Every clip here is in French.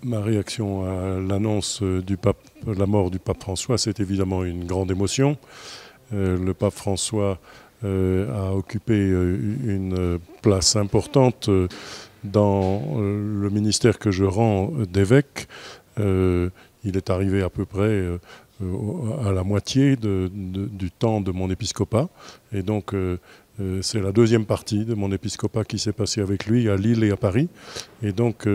Ma réaction à l'annonce de la mort du pape François, c'est évidemment une grande émotion. Le pape François a occupé une place importante dans le ministère que je rends d'évêque. Il est arrivé à peu près à la moitié du temps de mon épiscopat. Et donc, c'est la deuxième partie de mon épiscopat qui s'est passée avec lui à Lille et à Paris. Et donc,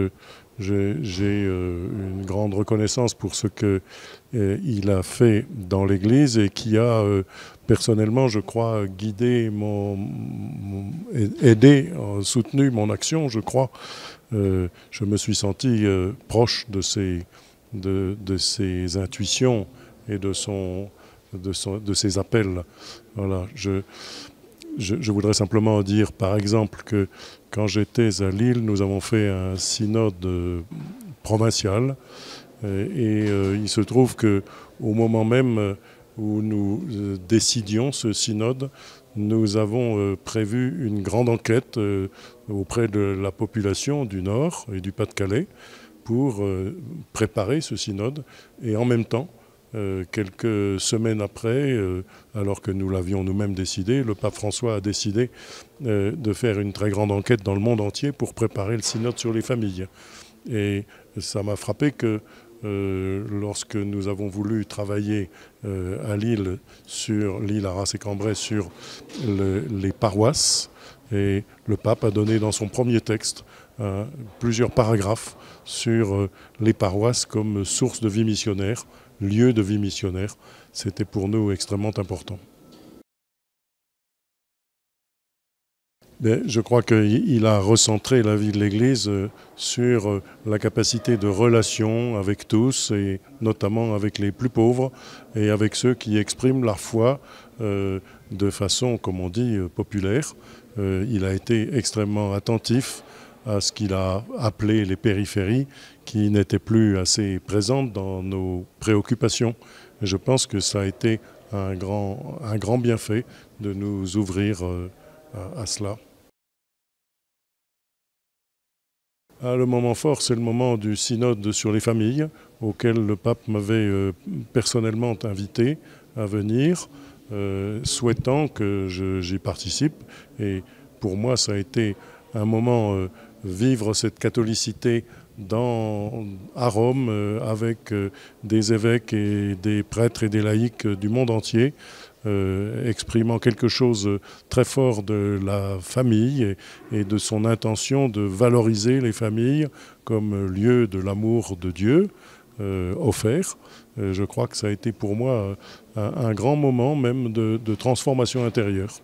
j'ai une grande reconnaissance pour ce qu'il a fait dans l'Église et qui a personnellement, je crois, guidé, aidé, soutenu mon action, je crois. Je me suis senti proche de ses intuitions et de ses appels. Voilà. Je voudrais simplement dire, par exemple, que quand j'étais à Lille, nous avons fait un synode provincial et il se trouve qu'au moment même où nous décidions ce synode, nous avons prévu une grande enquête auprès de la population du Nord et du Pas-de-Calais pour préparer ce synode et en même temps, quelques semaines après, alors que nous l'avions nous-mêmes décidé, le pape François a décidé de faire une très grande enquête dans le monde entier pour préparer le synode sur les familles. Et ça m'a frappé que lorsque nous avons voulu travailler à Lille, Arras et Cambrai, sur les paroisses, et le pape a donné dans son premier texte plusieurs paragraphes sur les paroisses comme source de vie missionnaire, lieu de vie missionnaire. C'était pour nous extrêmement important. Mais je crois qu'il a recentré la vie de l'Église sur la capacité de relation avec tous, et notamment avec les plus pauvres et avec ceux qui expriment leur foi de façon, comme on dit, populaire. Il a été extrêmement attentif à ce qu'il a appelé les périphéries, qui n'étaient plus assez présentes dans nos préoccupations. Et je pense que ça a été un grand bienfait de nous ouvrir à cela. Le moment fort, c'est le moment du synode sur les familles, auquel le pape m'avait personnellement invité à venir, souhaitant que j'y participe. Et pour moi, ça a été un moment vivre cette catholicité à Rome avec des évêques et des prêtres et des laïcs du monde entier, exprimant quelque chose de très fort de la famille et de son intention de valoriser les familles comme lieu de l'amour de Dieu offert. Je crois que ça a été pour moi un grand moment même de transformation intérieure.